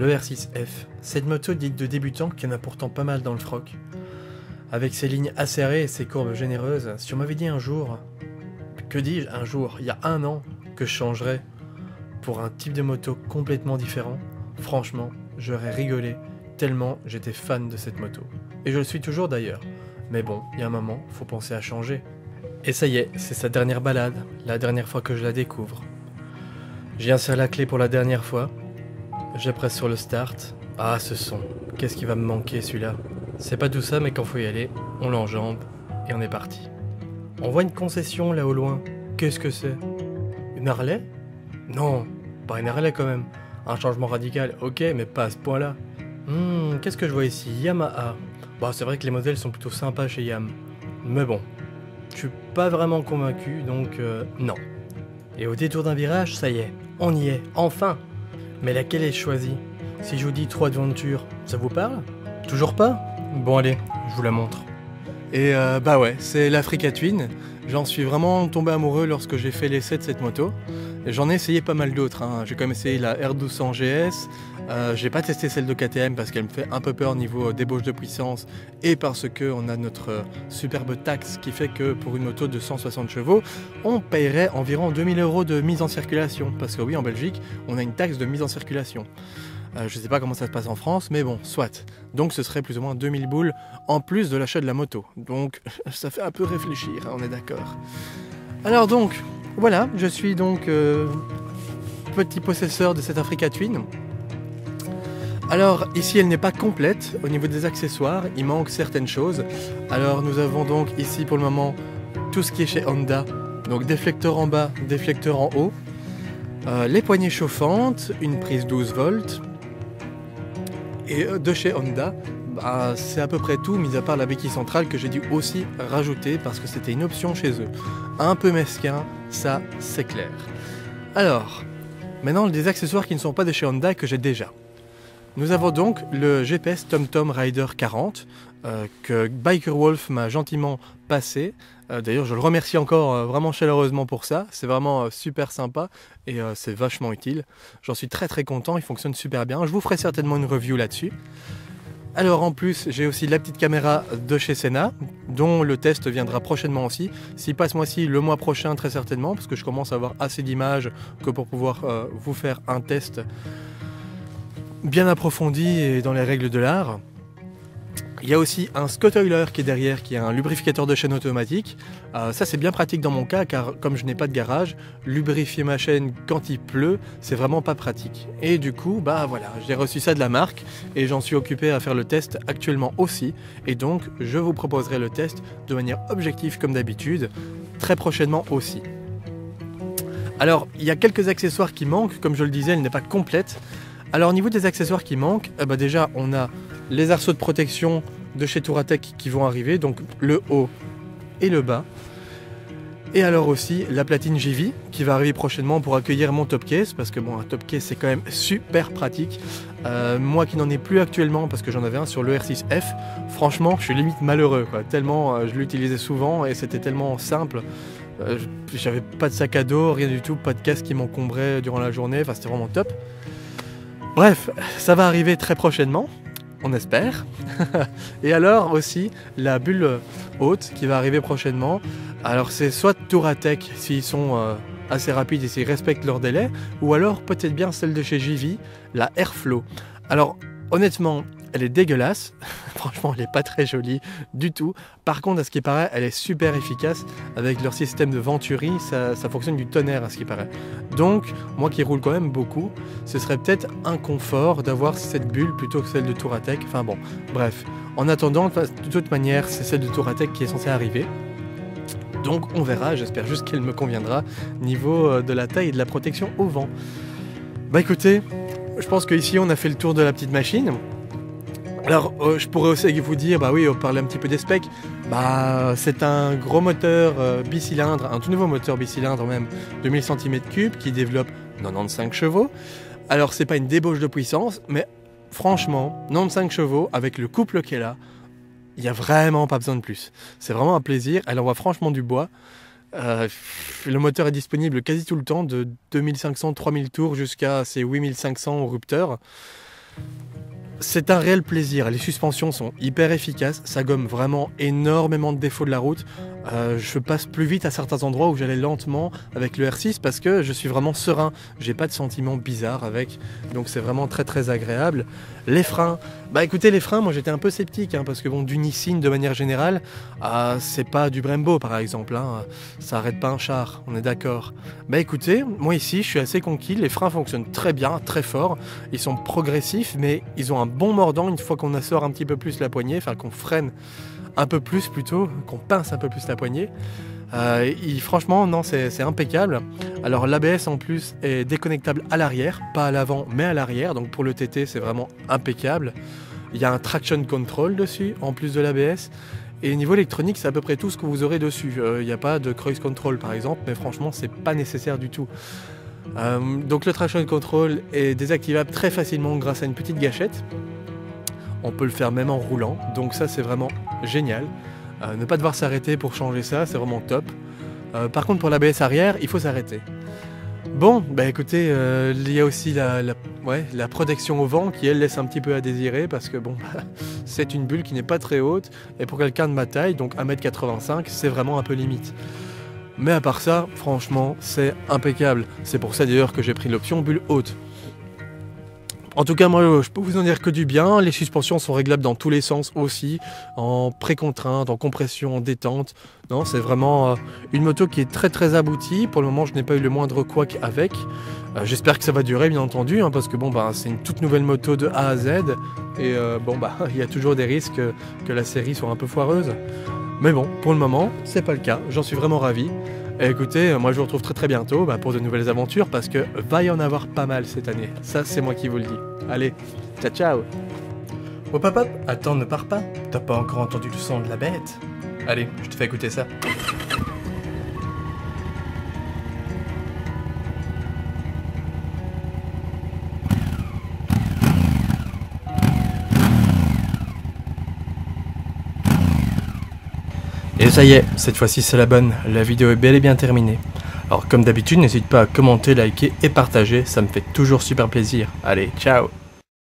l'ER6F, cette moto dite de débutant qui en a pourtant pas mal dans le froc. Avec ses lignes acérées et ses courbes généreuses, si on m'avait dit un jour, que dis-je un jour, il y a un an, que je changerais pour un type de moto complètement différent, franchement, j'aurais rigolé tellement j'étais fan de cette moto. Et je le suis toujours d'ailleurs. Mais bon, il y a un moment, faut penser à changer. Et ça y est, c'est sa dernière balade, la dernière fois que je la découvre. J'y insère la clé pour la dernière fois. Je presse sur le start. Ah, ce son. Qu'est-ce qui va me manquer celui-là? C'est pas tout ça, mais quand faut y aller, on l'enjambe et on est parti. On voit une concession là au loin. Qu'est-ce que c'est? Une Harley? Non, pas une Harley quand même. Un changement radical, ok, mais pas à ce point-là. Qu'est-ce que je vois ici? Yamaha. Bah, c'est vrai que les modèles sont plutôt sympas chez Yam. Mais bon, je suis pas vraiment convaincu, donc non. Et au détour d'un virage, ça y est, on y est, enfin. Mais laquelle est choisie? Si je vous dis 3 Adventure, ça vous parle? Toujours pas? Bon allez, je vous la montre. Et bah ouais, c'est l'Africa Twin. J'en suis vraiment tombé amoureux lorsque j'ai fait l'essai de cette moto. J'en ai essayé pas mal d'autres, hein. J'ai quand même essayé la R1200 GS. J'ai pas testé celle de KTM parce qu'elle me fait un peu peur niveau débauche de puissance et parce qu'on a notre superbe taxe qui fait que pour une moto de 160 chevaux, on paierait environ 2000 € de mise en circulation. Parce que oui, en Belgique, on a une taxe de mise en circulation. Je sais pas comment ça se passe en France, mais bon, soit. Donc ce serait plus ou moins 2000 boules en plus de l'achat de la moto. Donc ça fait un peu réfléchir, hein, on est d'accord. Alors donc, voilà, je suis donc petit possesseur de cette Africa Twin. Alors ici elle n'est pas complète, au niveau des accessoires, il manque certaines choses. Alors nous avons donc ici pour le moment tout ce qui est chez Honda, donc déflecteur en bas, déflecteur en haut, les poignées chauffantes, une prise 12 volts, et de chez Honda, bah, c'est à peu près tout, mis à part la béquille centrale que j'ai dû aussi rajouter parce que c'était une option chez eux. Un peu mesquin, ça c'est clair. Alors, maintenant des accessoires qui ne sont pas de chez Honda que j'ai déjà. Nous avons donc le GPS TomTom Rider 40 que Biker Wolf m'a gentiment passé. D'ailleurs, je le remercie encore vraiment chaleureusement pour ça. C'est vraiment super sympa et c'est vachement utile. J'en suis très très content, il fonctionne super bien. Je vous ferai certainement une review là-dessus. Alors en plus, j'ai aussi la petite caméra de chez Sena, dont le test viendra prochainement aussi. S'il passe mois-ci, le mois prochain très certainement, parce que je commence à avoir assez d'images que pour pouvoir vous faire un test bien approfondi et dans les règles de l'art. Il y a aussi un Scott Oiler qui est derrière, qui est un lubrificateur de chaîne automatique. Ça c'est bien pratique dans mon cas car comme je n'ai pas de garage, lubrifier ma chaîne quand il pleut, c'est vraiment pas pratique. Et du coup, bah voilà, j'ai reçu ça de la marque et j'en suis occupé à faire le test actuellement aussi. Et donc je vous proposerai le test de manière objective comme d'habitude, très prochainement aussi. Alors il y a quelques accessoires qui manquent, comme je le disais, elle n'est pas complète. Alors au niveau des accessoires qui manquent, déjà on a les arceaux de protection de chez Touratech qui vont arriver, donc le haut et le bas. Et alors aussi la platine JV qui va arriver prochainement pour accueillir mon top case, parce que bon, un top case c'est quand même super pratique. Moi qui n'en ai plus actuellement parce que j'en avais un sur le R6F, franchement je suis limite malheureux, quoi, tellement je l'utilisais souvent et c'était tellement simple. J'avais pas de sac à dos, rien du tout, pas de casque qui m'encombrait durant la journée, enfin c'était vraiment top. Bref, ça va arriver très prochainement, on espère. Et alors aussi la bulle haute qui va arriver prochainement. Alors c'est soit Touratech s'ils sont assez rapides et s'ils respectent leur délai, ou alors peut-être bien celle de chez JV, la Airflow. Alors honnêtement, elle est dégueulasse, franchement elle n'est pas très jolie du tout. Par contre à ce qui paraît, elle est super efficace avec leur système de Venturi, ça fonctionne du tonnerre à ce qui paraît. Donc moi qui roule quand même beaucoup, ce serait peut-être un confort d'avoir cette bulle plutôt que celle de Touratech. Enfin bon, bref. En attendant, de toute manière, c'est celle de Touratech qui est censée arriver. Donc on verra, j'espère juste qu'elle me conviendra niveau de la taille et de la protection au vent. Bah écoutez, je pense qu'ici on a fait le tour de la petite machine. Alors je pourrais aussi vous dire, bah oui, on parlait un petit peu des specs. Bah c'est un gros moteur bicylindre, un tout nouveau moteur bicylindre même de 1000 cm3 qui développe 95 chevaux. Alors c'est pas une débauche de puissance, mais franchement, 95 chevaux avec le couple qu'elle a, il n'y a vraiment pas besoin de plus. C'est vraiment un plaisir, elle envoie franchement du bois. Le moteur est disponible quasi tout le temps, de 2500-3000 tours jusqu'à ses 8500 au rupteur. C'est un réel plaisir, les suspensions sont hyper efficaces, ça gomme vraiment énormément de défauts de la route. Je passe plus vite à certains endroits où j'allais lentement avec le R6 parce que je suis vraiment serein, j'ai pas de sentiments bizarres avec, donc c'est vraiment très très agréable. Les freins, bah écoutez les freins, moi j'étais un peu sceptique hein, parce que bon, du Nissin de manière générale, c'est pas du Brembo par exemple, hein, ça arrête pas un char, on est d'accord. Bah écoutez, moi ici je suis assez conquis, les freins fonctionnent très bien, très fort, ils sont progressifs mais ils ont un bon mordant une fois qu'on assort un petit peu plus la poignée, enfin qu'on freine un peu plus plutôt, qu'on pince un peu plus la poignée. Franchement, non, c'est impeccable. Alors l'ABS en plus est déconnectable à l'arrière, pas à l'avant, mais à l'arrière. Donc pour le TT, c'est vraiment impeccable. Il y a un traction control dessus, en plus de l'ABS. Et niveau électronique, c'est à peu près tout ce que vous aurez dessus. Il n'y a pas de cruise control par exemple, mais franchement, c'est pas nécessaire du tout. Donc le traction control est désactivable très facilement grâce à une petite gâchette. On peut le faire même en roulant, donc ça c'est vraiment génial. Ne pas devoir s'arrêter pour changer ça, c'est vraiment top. Par contre pour l'ABS arrière, il faut s'arrêter. Bon, bah écoutez, il y a aussi la protection au vent qui elle laisse un petit peu à désirer parce que bon, c'est une bulle qui n'est pas très haute et pour quelqu'un de ma taille, donc 1m85, c'est vraiment un peu limite. Mais à part ça, franchement, c'est impeccable. C'est pour ça d'ailleurs que j'ai pris l'option bulle haute. En tout cas, moi, je peux vous en dire que du bien. Les suspensions sont réglables dans tous les sens aussi, en pré-contrainte, en compression, en détente. Non, c'est vraiment une moto qui est très très aboutie. Pour le moment, je n'ai pas eu le moindre couac avec. J'espère que ça va durer, bien entendu, hein, parce que bon, bah, c'est une toute nouvelle moto de A à Z. Et bon, bah, il y a toujours des risques que la série soit un peu foireuse. Mais bon, pour le moment, c'est pas le cas. J'en suis vraiment ravi. Et écoutez, moi je vous retrouve très très bientôt pour de nouvelles aventures parce que va y en avoir pas mal cette année. Ça c'est moi qui vous le dis. Allez, ciao ciao. Hop hop hop, attends, ne pars pas. T'as pas encore entendu le son de la bête? Allez, je te fais écouter ça. Et ça y est, cette fois-ci c'est la bonne, la vidéo est bel et bien terminée. Alors comme d'habitude, n'hésite pas à commenter, liker et partager, ça me fait toujours super plaisir. Allez, ciao!